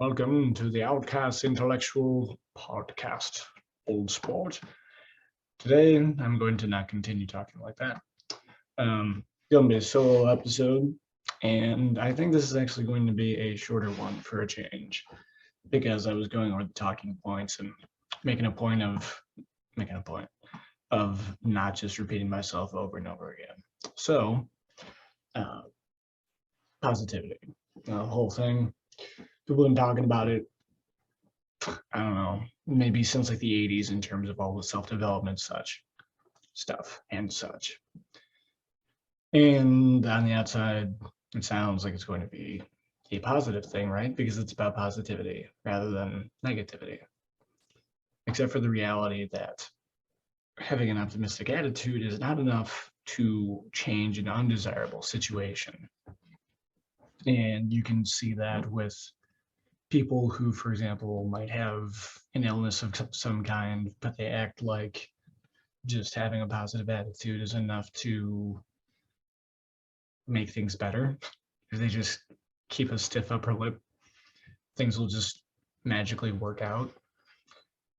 Welcome to the Outcast Intellectual Podcast, Old Sport. Today, I'm going to not continue talking like that. Going to be a solo episode, and I think this is actually going to be a shorter one for a change, because I was going over the talking points and making a point of not just repeating myself over and over again. So, uh, positivity, the whole thing. People have been talking about it, I don't know, maybe since like the 80s in terms of all the self-development such stuff and such. And on the outside, it sounds like it's going to be a positive thing, right? Because it's about positivity rather than negativity. Except for the reality that having an optimistic attitude is not enough to change an undesirable situation. And you can see that with people who, for example, might have an illness of some kind, but they act like just having a positive attitude is enough to make things better. If they just keep a stiff upper lip, things will just magically work out.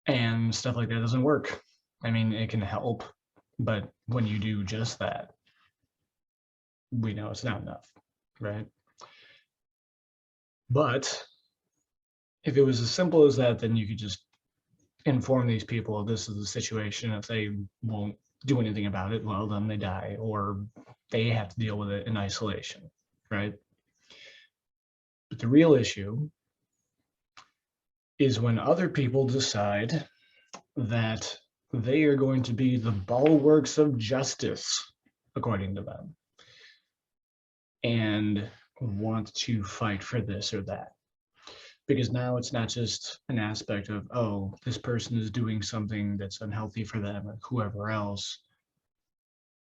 And stuff like that doesn't work. I mean, it can help, but when you do just that, we know it's not enough, right? But if it was as simple as that, then you could just inform these people this is the situation. If they won't do anything about it, well, then they die, or they have to deal with it in isolation, right? But the real issue is when other people decide that they are going to be the bulwarks of justice, according to them, and want to fight for this or that. Because now it's not just an aspect of, oh, this person is doing something that's unhealthy for them or whoever else,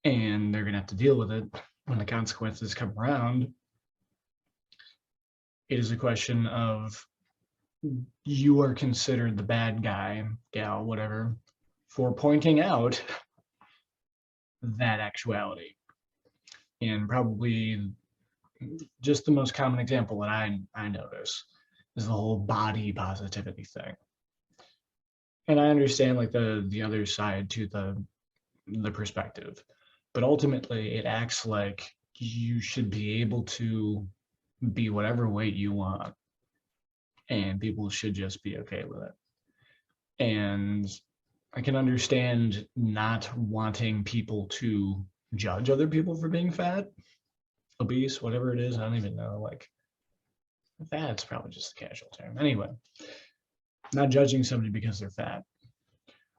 and they're going to have to deal with it when the consequences come around. It is a question of you are considered the bad guy, gal, whatever, for pointing out that actuality. And probably just the most common example that I notice is the whole body positivity thing. And I understand like the other side to the perspective, but ultimately it acts like you should be able to be whatever weight you want, and people should just be okay with it. And I can understand not wanting people to judge other people for being fat, obese, whatever it is. I don't even know. Like, fat's probably just a casual term. Anyway, not judging somebody because they're fat.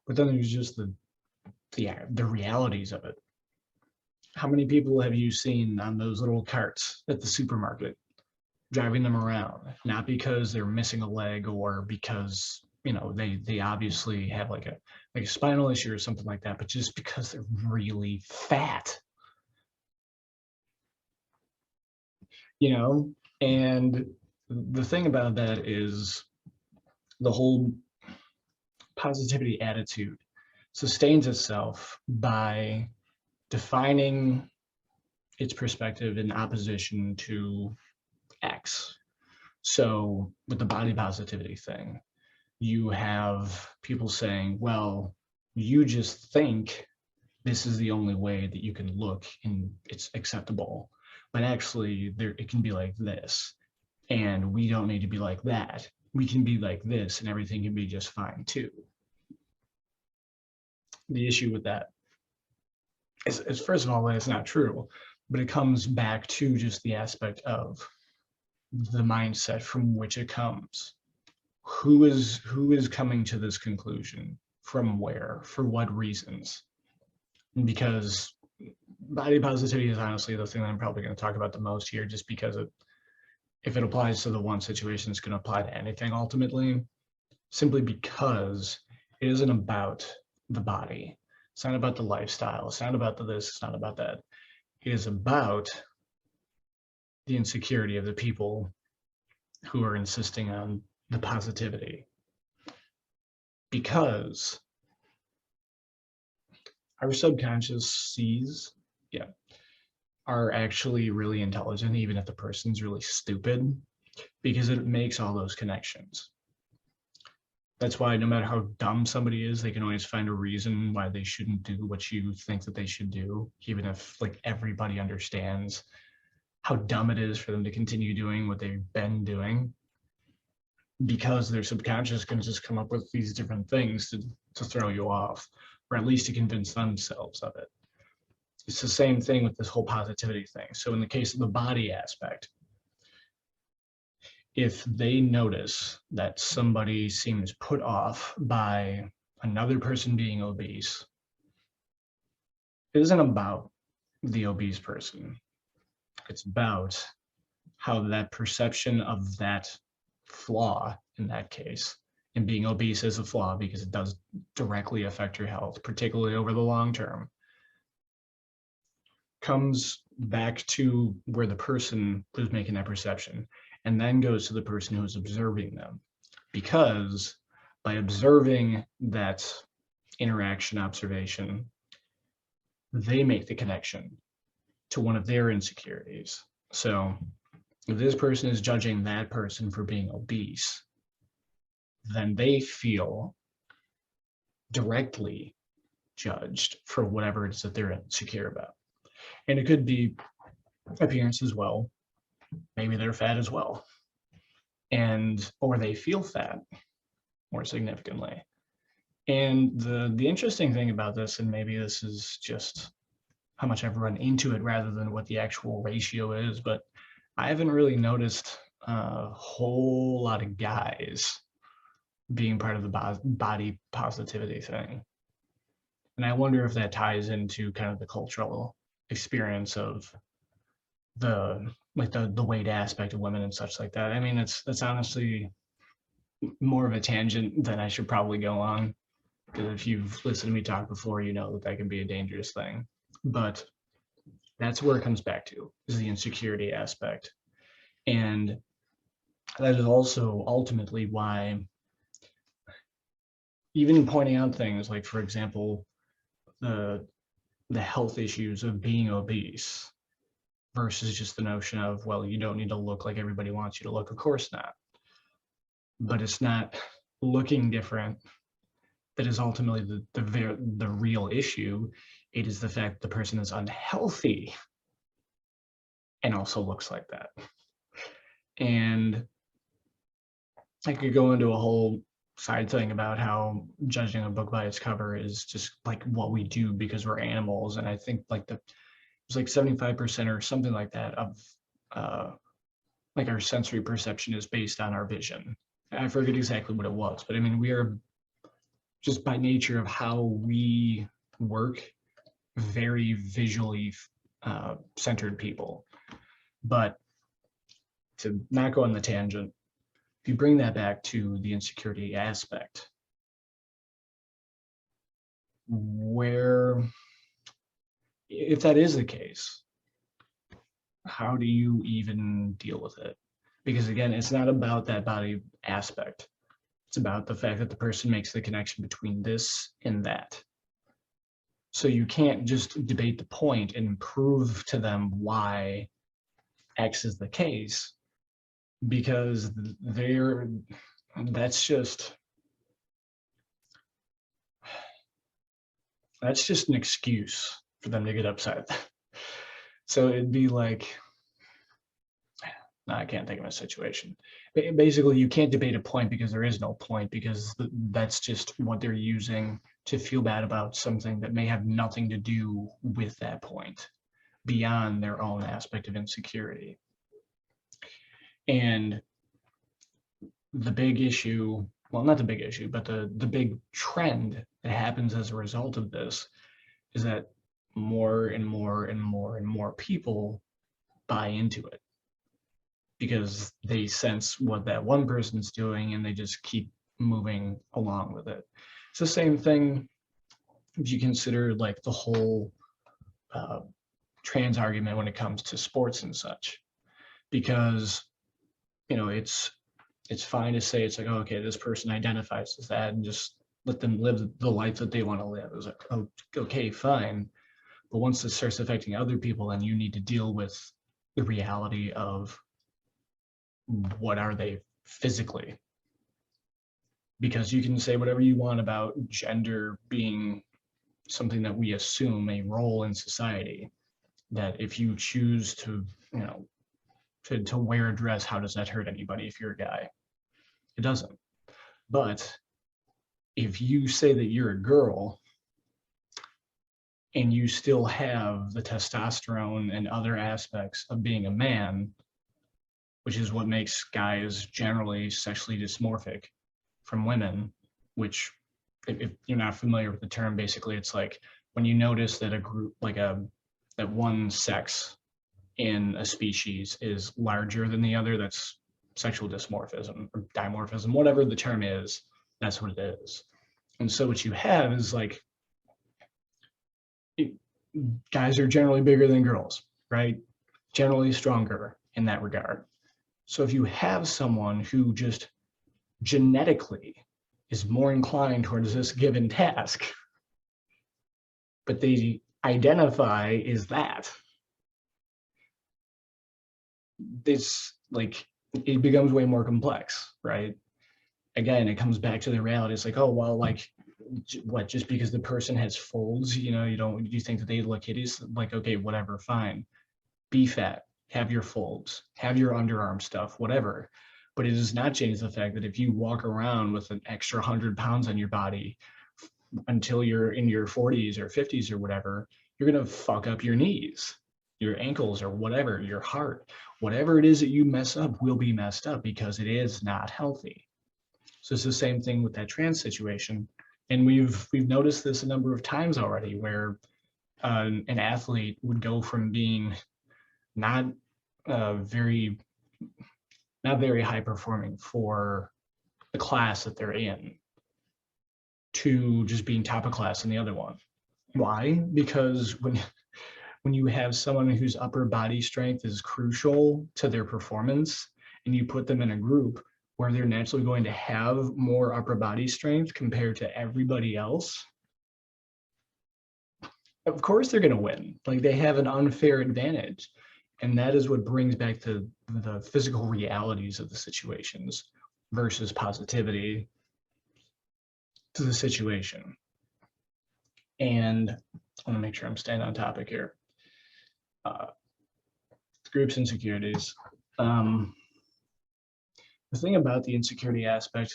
But then there's just the realities of it. How many people have you seen on those little carts at the supermarket driving them around? Not because they're missing a leg or because they obviously have like a spinal issue or something like that, but just because they're really fat. And the thing about that is the whole positivity attitude sustains itself by defining its perspective in opposition to X. So with the body positivity thing, you have people saying, well, you just think this is the only way that you can look and it's acceptable. But actually, it can be like this. And we don't need to be like that. We can be like this and everything can be just fine too. The issue with that is first of all, that it's not true, but it comes back to just the aspect of the mindset from which it comes. Who is coming to this conclusion? From where? For what reasons? Because body positivity is honestly the thing that I'm probably going to talk about the most here, just because if it applies to the one situation, it's going to apply to anything ultimately, simply because it isn't about the body. It's not about the lifestyle. It's not about the this. It's not about that. It is about the insecurity of the people who are insisting on the positivity. Because our subconscious sees, are actually really intelligent, even if the person's really stupid. because it makes all those connections. That's why no matter how dumb somebody is, they can always find a reason why they shouldn't do what you think that they should do, even if like everybody understands how dumb it is for them to continue doing what they've been doing, because their subconscious can just come up with these different things to throw you off, or at least to convince themselves of it. It's the same thing with this whole positivity thing. So in the case of the body aspect, if they notice that somebody seems put off by another person being obese, it isn't about the obese person. It's about how that perception of that flaw in that case, and being obese is a flaw because it does directly affect your health, particularly over the long term, comes back to where the person who's making that perception, and then goes to the person who's observing them. Because by observing that interaction observation, they make the connection to one of their insecurities. So if this person is judging that person for being obese, then they feel directly judged for whatever it is that they're insecure about. And it could be appearance as well. Maybe they're fat as well. Or they feel fat more significantly. And the interesting thing about this, and maybe this is just how much I've run into it rather than what the actual ratio is, but I haven't really noticed a whole lot of guys being part of the body positivity thing. And I wonder if that ties into kind of the cultural experience of the weight aspect of women and such like that. I mean, that's honestly more of a tangent than I should probably go on, because if you've listened to me talk before, you know that that can be a dangerous thing. But that's where it comes back to, is the insecurity aspect. And that is also ultimately why, even pointing out things like, for example, the health issues of being obese versus just the notion of, well, you don't need to look like everybody wants you to look. Of course not. But it's not looking different that is ultimately the real issue. It is the fact the person is unhealthy and also looks like that. And I could go into a whole side thing about how judging a book by its cover is just like what we do because we're animals. And I think like it's like 75% or something like that of like our sensory perception is based on our vision. I forget exactly what it was, but I mean, we are just by nature of how we work, very visually centered people. But to not go on the tangent, if you bring that back to the insecurity aspect, where, if that is the case, how do you even deal with it? Because again, it's not about that body aspect. It's about the fact that the person makes the connection between this and that. So you can't just debate the point and prove to them why X is the case, because that's just an excuse for them to get upset. So it'd be like, no, I can't think of a situation. Basically, you can't debate a point because there is no point, because that's just what they're using to feel bad about something that may have nothing to do with that point beyond their own aspect of insecurity. And the big issue, well, not the big issue, but the big trend that happens as a result of this is that more and more and more and more people buy into it because they sense what that one person's doing and they just keep moving along with it. It's the same thing if you consider like the whole trans argument when it comes to sports and such, because you know it's fine to say it's like, oh, okay, this person identifies as that and just let them live the life that they want to live. It's like, oh, okay, fine. But once it starts affecting other people, then you need to deal with the reality of what are they physically? Because you can say whatever you want about gender being something that we assume a role in society, that if you choose to, to wear a dress, how does that hurt anybody if you're a guy? It doesn't. But if you say that you're a girl and you still have the testosterone and other aspects of being a man, which is what makes guys generally sexually dysmorphic from women, which if you're not familiar with the term, basically it's like when you notice that a group, like that one sex in a species is larger than the other, that's sexual dysmorphism or dimorphism, whatever the term is, that's what it is. And so what you have is like, guys are generally bigger than girls, right? Generally stronger in that regard. So if you have someone who just genetically is more inclined towards this given task, but they identify as that, this, like, it becomes way more complex, right? Again, it comes back to the reality. It's like, oh, well, like, what, just because the person has folds, you think that they look hideous? Like, okay, whatever, fine. Be fat, have your folds, have your underarm stuff, whatever. But it does not change the fact that if you walk around with an extra 100 pounds on your body until you're in your 40s or 50s or whatever, you're going to fuck up your knees, your ankles, or whatever, your heart. Whatever it is that you mess up will be messed up because it is not healthy. So it's the same thing with that trans situation. And we've noticed this a number of times already, where an athlete would go from being not very high performing for the class that they're in to just being top of class in the other one. Why? Because when you have someone whose upper body strength is crucial to their performance, and you put them in a group where they're naturally going to have more upper body strength compared to everybody else, of course they're going to win. Like, they have an unfair advantage. And that is what brings back to the physical realities of the situations versus positivity to the situation. And I want to make sure I'm staying on topic here. Groups insecurities. The thing about the insecurity aspect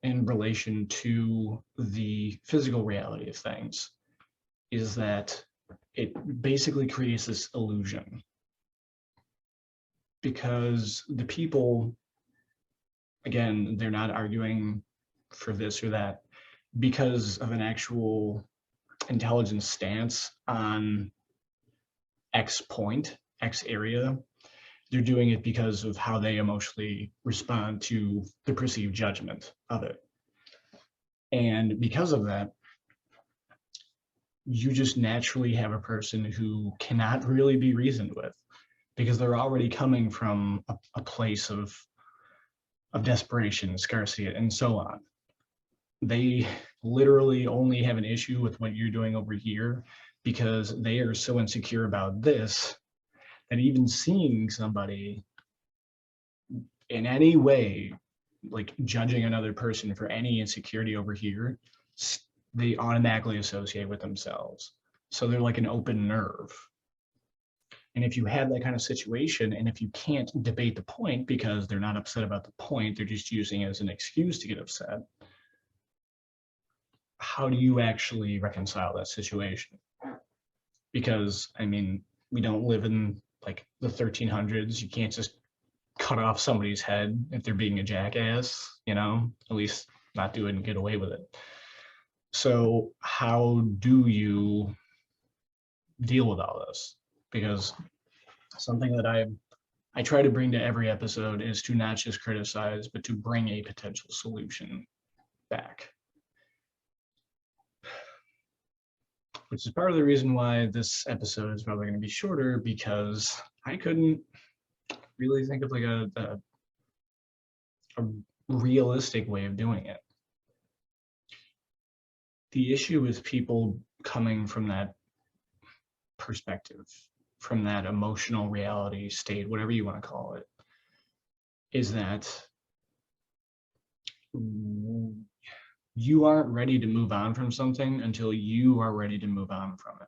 in relation to the physical reality of things is that it basically creates this illusion, because the people, again, they're not arguing for this or that because of an actual intelligence stance on X point, X area. They're doing it because of how they emotionally respond to the perceived judgment of it. And because of that, you just naturally have a person who cannot really be reasoned with, because they're already coming from a place of desperation, scarcity, and so on. They literally only have an issue with what you're doing over here because they are so insecure about this that even seeing somebody in any way, like judging another person for any insecurity over here, they automatically associate with themselves. So they're like an open nerve. And if you have that kind of situation, and if you can't debate the point because they're not upset about the point, they're just using it as an excuse to get upset, how do you actually reconcile that situation? Because, I mean, we don't live in like the 1300s. You can't just cut off somebody's head if they're being a jackass, at least not do it and get away with it. So how do you deal with all this? Because something that I try to bring to every episode is to not just criticize, but to bring a potential solution back. Which is part of the reason why this episode is probably going to be shorter, because I couldn't really think of like a realistic way of doing it. The issue is people coming from that perspective, from that emotional reality state, whatever you want to call it, is that you aren't ready to move on from something until you are ready to move on from it.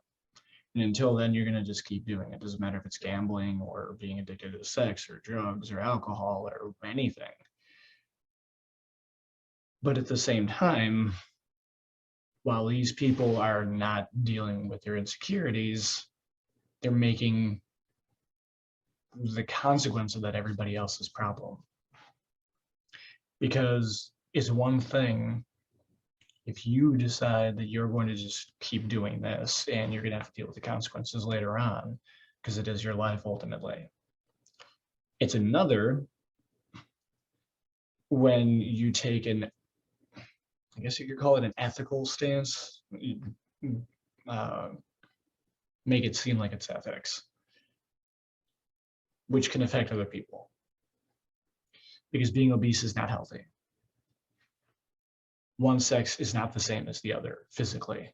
And until then, you're going to just keep doing it. It doesn't matter if it's gambling or being addicted to sex or drugs or alcohol or anything. But at the same time, while these people are not dealing with their insecurities, they're making the consequence of that everybody else's problem. Because it's one thing if you decide that you're going to just keep doing this and you're going to have to deal with the consequences later on, because it is your life ultimately. It's another when you take an, I guess you could call it an ethical stance, make it seem like it's ethics, which can affect other people. Because being obese is not healthy. One sex is not the same as the other physically.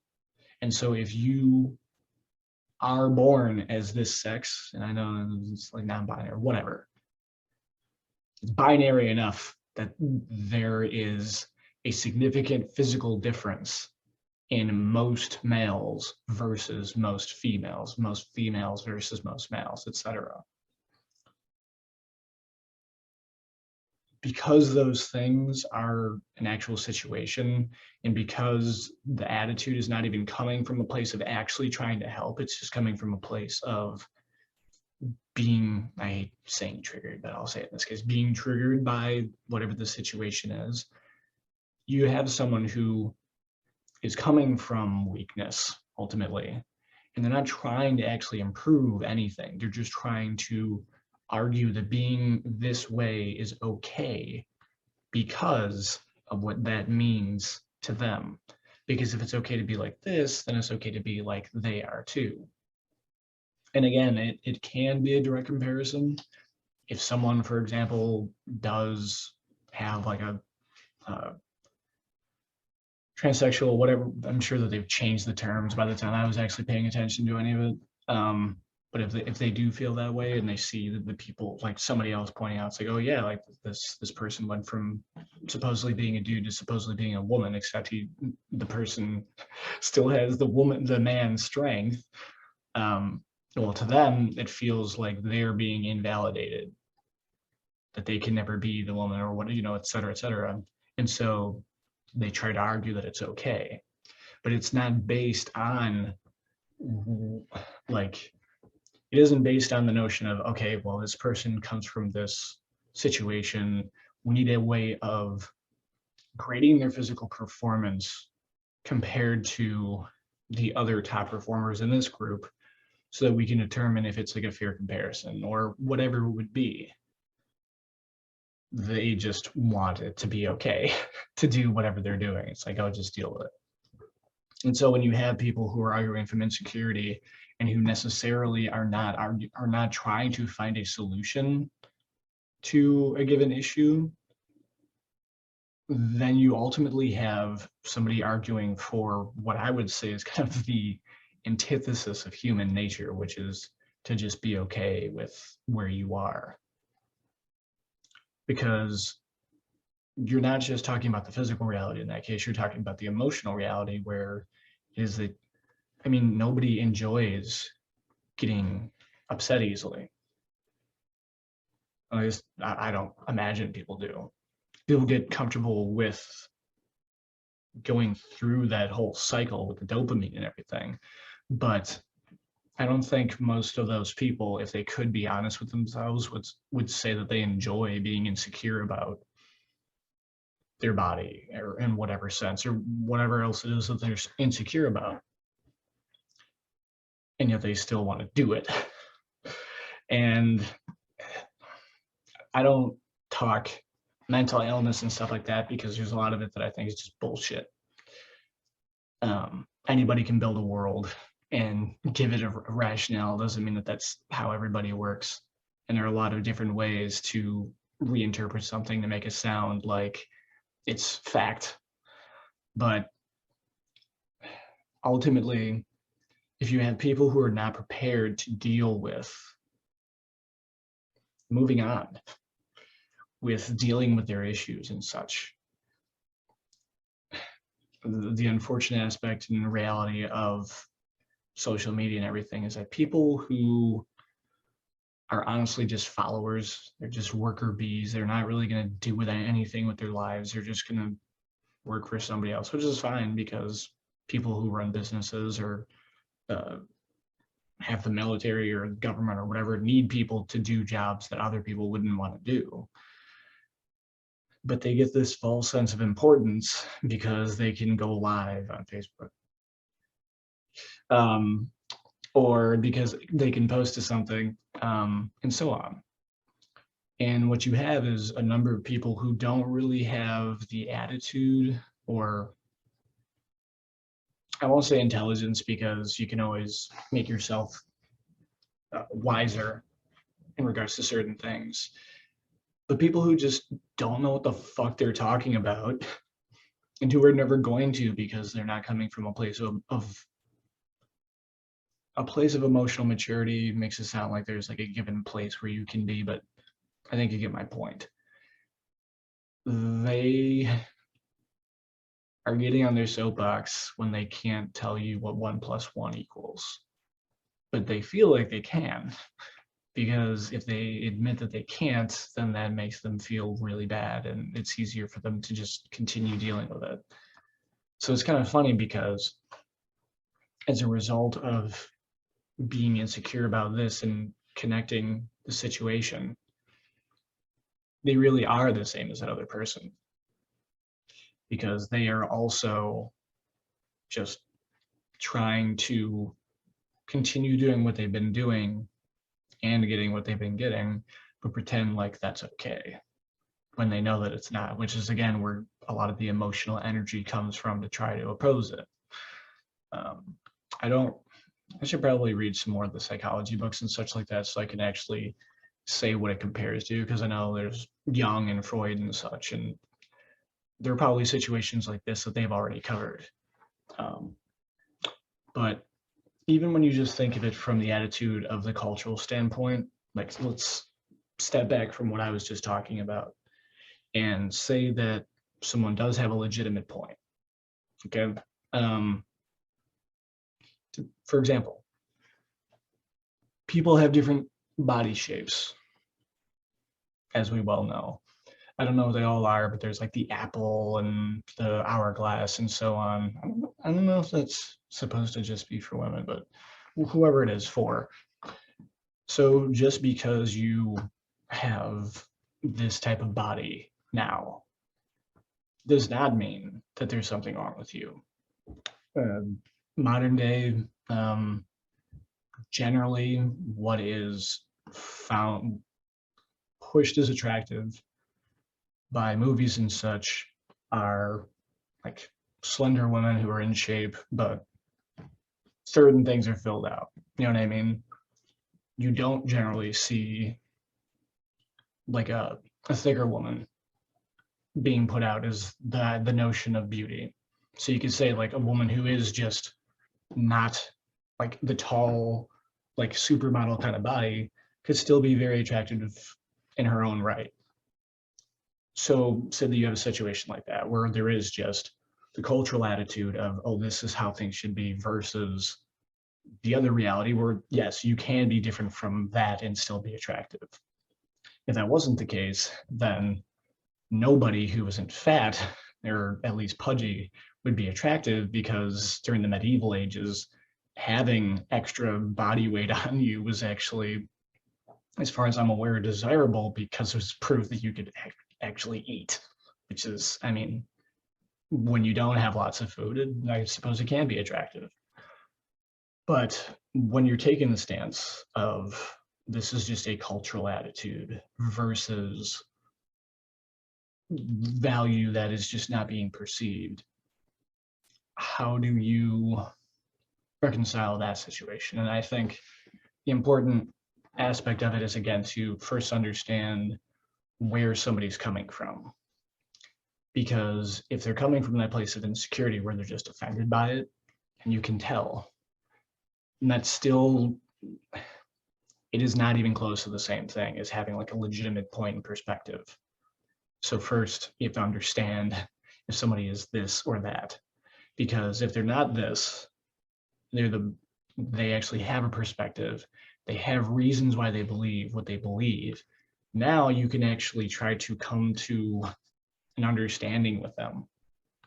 And so if you are born as this sex, and I know it's like non-binary or whatever, it's binary enough that there is a significant physical difference in most males versus most females versus most males, etc. Because those things are an actual situation, and because the attitude is not even coming from a place of actually trying to help, it's just coming from a place of being, I hate saying triggered, but I'll say it in this case, being triggered by whatever the situation is. You have someone who is coming from weakness ultimately, and they're not trying to actually improve anything. They're just trying to argue that being this way is okay because of what that means to them. Because if it's okay to be like this, then it's okay to be like they are too. And again, it can be a direct comparison. If someone, for example, does have like a transsexual, whatever, I'm sure that they've changed the terms by the time I was actually paying attention to any of it. But if they do feel that way and they see the people, like somebody else pointing out, it's like, oh yeah, like this person went from supposedly being a dude to supposedly being a woman, except the person still has the man's strength. Well, to them, it feels like they're being invalidated, that they can never be the woman or what, et cetera, et cetera. And so they try to argue that it's okay, but it's not based on like, it isn't based on the notion of, okay, well, this person comes from this situation. We need a way of grading their physical performance compared to the other top performers in this group so that we can determine if it's like a fair comparison or whatever it would be. They just want it to be okay to do whatever they're doing. It's like, oh, just deal with it. And so when you have people who are arguing from insecurity and who necessarily are not trying to find a solution to a given issue, then you ultimately have somebody arguing for what I would say is kind of the antithesis of human nature, which is to just be okay with where you are. Because you're not just talking about the physical reality in that case, you're talking about the emotional reality where it is that, I mean, nobody enjoys getting upset easily. At least I don't imagine people do. People get comfortable with going through that whole cycle with the dopamine and everything. But I don't think most of those people, if they could be honest with themselves, would say that they enjoy being insecure about their body or in whatever sense or whatever else it is that they're insecure about. And yet they still want to do it. And I don't talk mental illness and stuff like that because there's a lot of it that I think is just bullshit. Anybody can build a world and give it a rationale. Doesn't mean that that's how everybody works. And there are a lot of different ways to reinterpret something to make it sound like it's fact. But ultimately, if you have people who are not prepared to deal with moving on, with dealing with their issues and such. The unfortunate aspect and reality of social media and everything is that people who are honestly just followers, they're just worker bees, they're not really going to do with anything with their lives, they're just going to work for somebody else, which is fine because people who run businesses or uh, have the military or government or whatever need people to do jobs that other people wouldn't want to do. But they get this false sense of importance because they can go live on Facebook. Or because they can post to something, and so on. And what you have is a number of people who don't really have the attitude, or I won't say intelligence because you can always make yourself wiser in regards to certain things. But people who just don't know what the fuck they're talking about and who are never going to because they're not coming from a place of emotional maturity makes it sound like there's like a given place where you can be, but I think you get my point. They are getting on their soapbox when they can't tell you what 1 + 1 equals, but they feel like they can, because if they admit that they can't, then that makes them feel really bad and it's easier for them to just continue dealing with it. So it's kind of funny because as a result of being insecure about this and connecting the situation, they really are the same as that other person, because they are also just trying to continue doing what they've been doing and getting what they've been getting, but pretend like that's okay when they know that it's not, which is again where a lot of the emotional energy comes from to try to oppose it. I should probably read some more of the psychology books and such like that so I can actually say what it compares to, because I know there's Jung and Freud and such, and there are probably situations like this that they've already covered. But even when you just think of it from the attitude of the cultural standpoint, like let's step back from what I was just talking about and say that someone does have a legitimate point. Okay. For example, people have different body shapes, as we well know. I don't know what they all are, but there's like the apple and the hourglass and so on. I don't know if that's supposed to just be for women, but whoever it is for. So just because you have this type of body now does not mean that there's something wrong with you. Modern day, generally what is found pushed as attractive by movies and such are like slender women who are in shape, but certain things are filled out. You know what I mean? You don't generally see like a thicker woman being put out as the notion of beauty. So you could say like a woman who is just not like the tall, like supermodel kind of body could still be very attractive in her own right. So say that you have a situation like that where there is just the cultural attitude of, oh, this is how things should be, versus the other reality where, yes, you can be different from that and still be attractive. If that wasn't the case, then nobody who wasn't fat, or at least pudgy, would be attractive, because during the medieval ages, having extra body weight on you was actually, as far as I'm aware, desirable, because there's proof that you could actually eat, which is, I mean, when you don't have lots of food, I suppose it can be attractive. But when you're taking the stance of this is just a cultural attitude versus value that is just not being perceived, how do you reconcile that situation? And I think the important aspect of it is, again, to first understand where somebody's coming from. Because if they're coming from that place of insecurity where they're just offended by it, and you can tell, and that's still, it is not even close to the same thing as having like a legitimate point in perspective. So first, you have to understand if somebody is this or that, because if they're not this, they actually have a perspective. They have reasons why they believe what they believe. Now you can actually try to come to an understanding with them,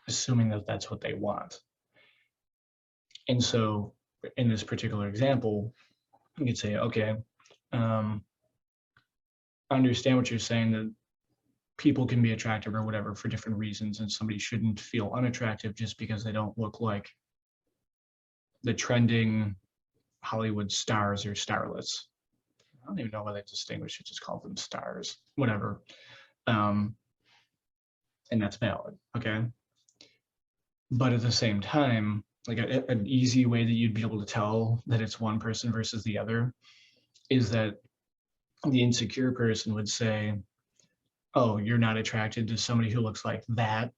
assuming that that's what they want. And so in this particular example, you could say, okay, um, understand what you're saying, that people can be attractive or whatever for different reasons, and somebody shouldn't feel unattractive just because they don't look like the trending Hollywood stars or starlets. I don't even know why they distinguish it, just call them stars, whatever. And that's valid, okay? But at the same time, like an easy way that you'd be able to tell that it's one person versus the other is that the insecure person would say, oh, you're not attracted to somebody who looks like that,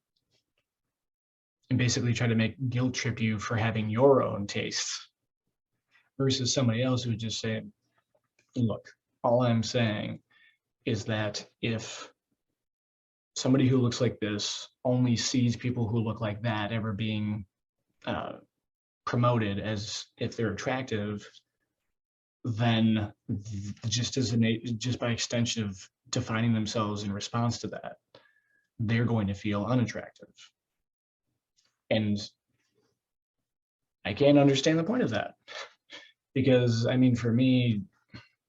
and basically try to make guilt trip you for having your own tastes, versus somebody else who would just say, look, all I'm saying is that if somebody who looks like this only sees people who look like that ever being promoted as if they're attractive, then just by extension of defining themselves in response to that, they're going to feel unattractive. And I can't understand the point of that, because I mean, for me,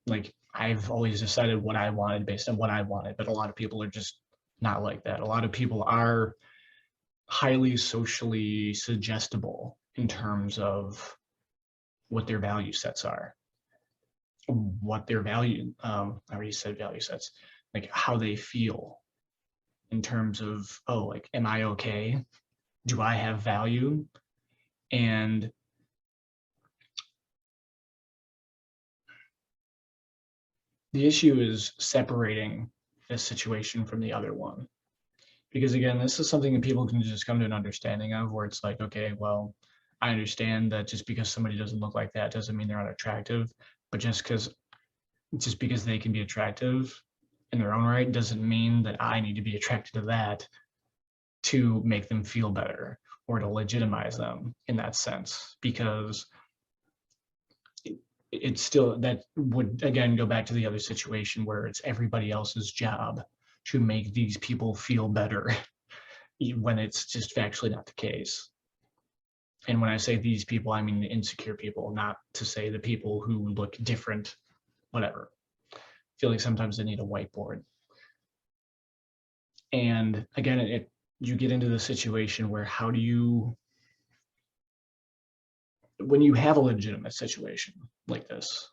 like, I've always decided what I wanted based on what I wanted, but a lot of people are just not like that. A lot of people are highly socially suggestible in terms of what their value sets are, what their value, I already said value sets, like how they feel in terms of, oh, like, am I okay? Do I have value? And the issue is separating this situation from the other one. Because again, this is something that people can just come to an understanding of, where it's like, okay, well, I understand that just because somebody doesn't look like that doesn't mean they're unattractive, but just because they can be attractive in their own right doesn't mean that I need to be attracted to that to make them feel better or to legitimize them in that sense, because it's still, that would again go back to the other situation where it's everybody else's job to make these people feel better when it's just factually not the case. And when I say these people, I mean the insecure people, not to say the people who look different, whatever. I feel like sometimes they need a whiteboard. And again, you get into the situation where how do you, when you have a legitimate situation like this,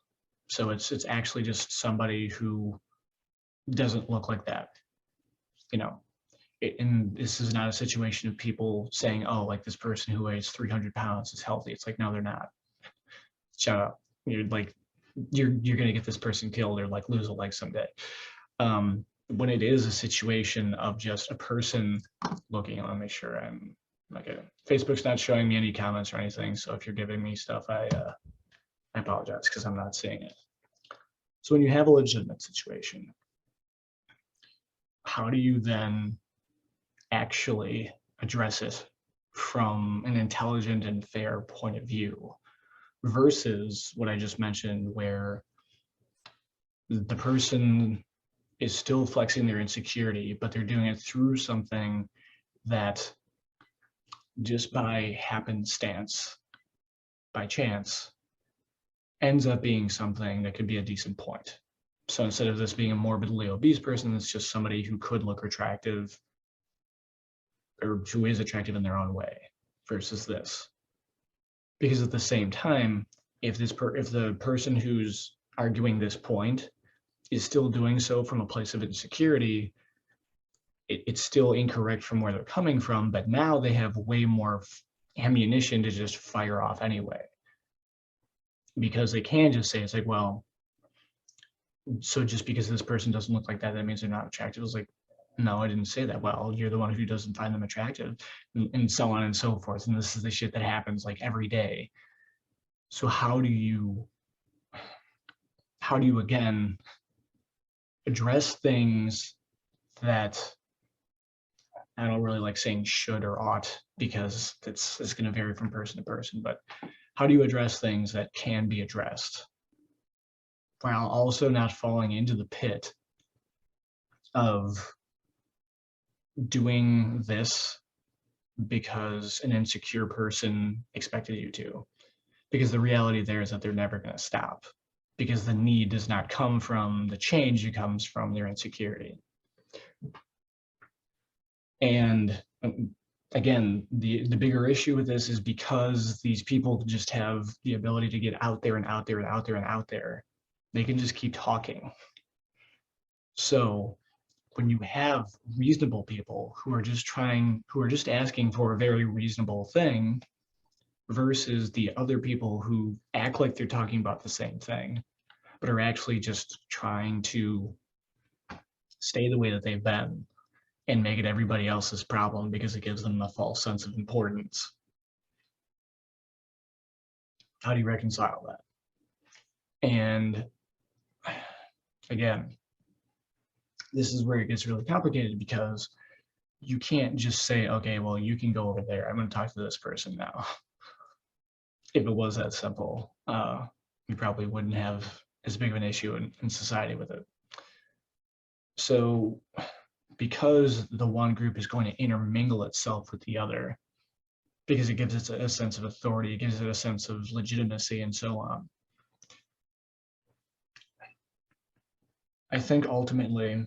so it's actually just somebody who doesn't look like that, you know, and this is not a situation of people saying, oh, like, this person who weighs 300 pounds is healthy. It's like, no, they're not. Shut up. You're going to get this person killed or like lose a leg someday. When it is a situation of just a person looking, let me make sure I'm okay. Facebook's not showing me any comments or anything, so if you're giving me stuff, I apologize because I'm not seeing it. So when you have a legitimate situation, how do you then actually address it from an intelligent and fair point of view, versus what I just mentioned, where the person is still flexing their insecurity, but they're doing it through something that just by happenstance, by chance, ends up being something that could be a decent point. So instead of this being a morbidly obese person, it's just somebody who could look attractive or who is attractive in their own way, versus this. Because at the same time, if the person who's arguing this point is still doing so from a place of insecurity, it's still incorrect from where they're coming from, but now they have way more ammunition to just fire off anyway. Because they can just say, it's like, well, so just because this person doesn't look like that, that means they're not attractive. It's like, no, I didn't say that. Well, you're the one who doesn't find them attractive, and so on and so forth. And this is the shit that happens like every day. So how do you again address things that I don't really like saying should or ought because it's going to vary from person to person, but how do you address things that can be addressed while also not falling into the pit of doing this because an insecure person expected you to? Because the reality there is that they're never going to stop, because the need does not come from the change, it comes from their insecurity. And again, the bigger issue with this is because these people just have the ability to get out there and out there and out there and out there, they can just keep talking. So when you have reasonable people who are just asking for a very reasonable thing versus the other people who act like they're talking about the same thing, but are actually just trying to stay the way that they've been and make it everybody else's problem because it gives them a false sense of importance. How do you reconcile that? And again, this is where it gets really complicated because you can't just say, okay, well, you can go over there. I'm going to talk to this person now. If it was that simple, we probably wouldn't have as big of an issue in society with it. So because the one group is going to intermingle itself with the other, because it gives it a sense of authority, it gives it a sense of legitimacy, and so on. I think ultimately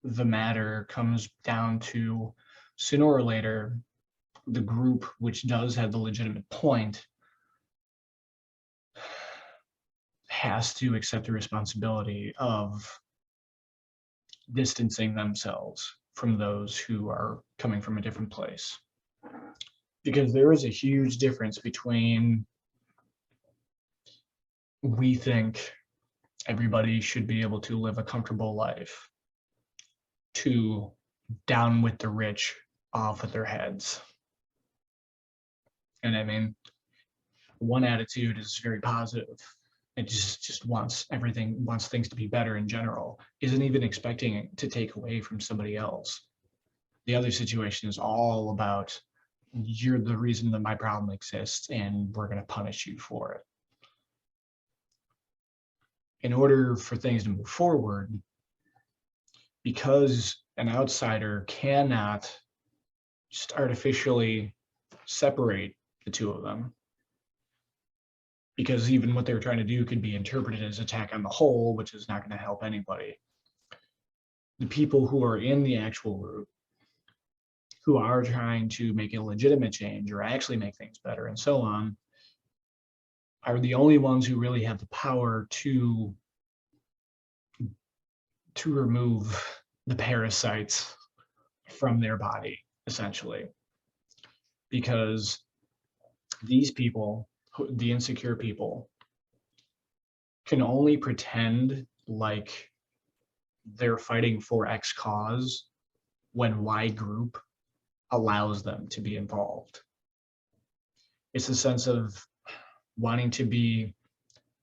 the matter comes down to, sooner or later, the group which does have the legitimate point has to accept the responsibility of distancing themselves from those who are coming from a different place. Because there is a huge difference between, we think everybody should be able to live a comfortable life, to down with the rich, off with their heads. And I mean, one attitude is very positive. It just wants things to be better in general, isn't even expecting to take away from somebody else. The other situation is all about, you're the reason that my problem exists and we're going to punish you for it. In order for things to move forward, because an outsider cannot just artificially separate the two of them, because even what they're trying to do could be interpreted as attack on the whole, which is not going to help anybody. The people who are in the actual group, who are trying to make a legitimate change or actually make things better and so on, are the only ones who really have the power to remove the parasites from their body, essentially. Because these people, the insecure people, can only pretend like they're fighting for X cause when Y group allows them to be involved. It's a sense of wanting to be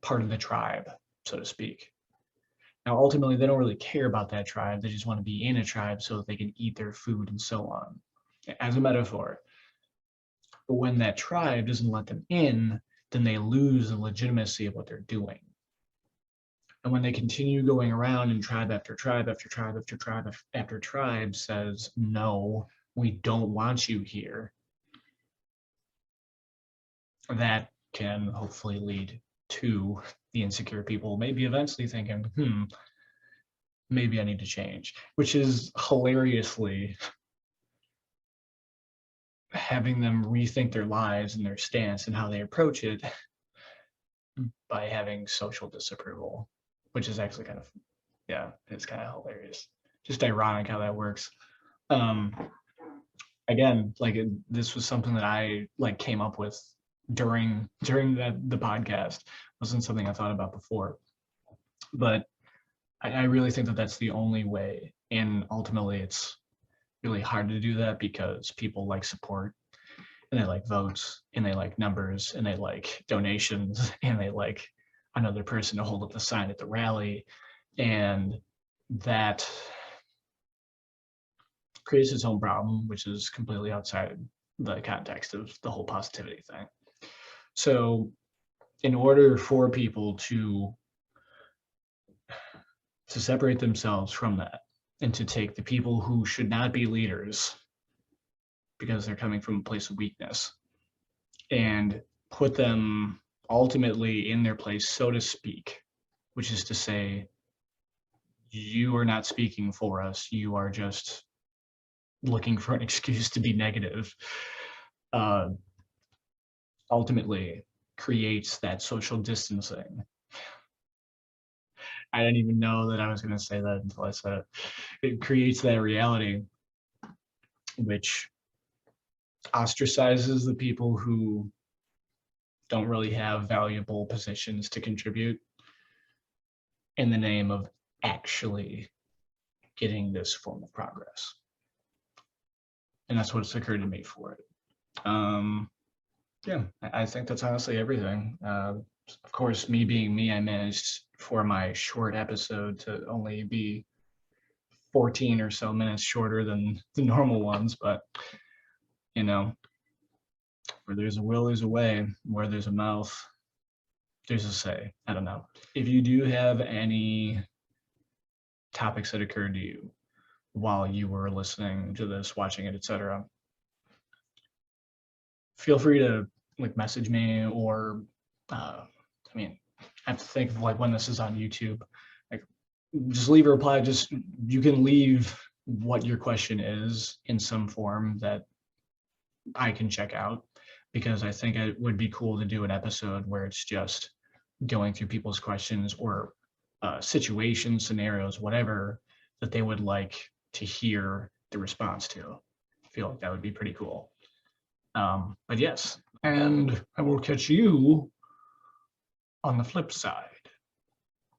part of the tribe, so to speak. Now, ultimately, they don't really care about that tribe. They just want to be in a tribe so that they can eat their food and so on, as a metaphor. But when that tribe doesn't let them in, then they lose the legitimacy of what they're doing. And when they continue going around and tribe after tribe after tribe after tribe after tribe says, no, we don't want you here, that can hopefully lead to the insecure people maybe eventually thinking, maybe I need to change, which is hilariously having them rethink their lives and their stance and how they approach it by having social disapproval, which is actually kind of, yeah, it's kind of hilarious. Just ironic how that works. Again, like this was something that I came up with during the podcast. It wasn't something I thought about before, but I really think that that's the only way. And ultimately, it's really hard to do that because people like support, and they like votes, and they like numbers, and they like donations, and they like another person to hold up the sign at the rally. And that creates its own problem, which is completely outside the context of the whole positivity thing. So in order for people to separate themselves from that and to take the people who should not be leaders because they're coming from a place of weakness and put them ultimately in their place, so to speak, which is to say, you are not speaking for us. You are just looking for an excuse to be negative. Ultimately creates that social distancing. I didn't even know that I was going to say that until I said it. It creates that reality which ostracizes the people who don't really have valuable positions to contribute in the name of actually getting this form of progress. And that's what's occurred to me for it. Yeah, I think that's honestly everything. Of course, me being me, I managed for my short episode to only be 14 or so minutes shorter than the normal ones, but you know, where there's a will, there's a way. Where there's a mouth, there's a say. I don't know. If you do have any topics that occurred to you while you were listening to this, watching it, etc., feel free to like message me or I mean, I have to think of like when this is on YouTube. Like, just leave a reply. Just you can leave what your question is in some form that I can check out, because I think it would be cool to do an episode where it's just going through people's questions or situations, scenarios, whatever that they would like to hear the response to. I feel like that would be pretty cool. But yes, and I will catch you on the flip side.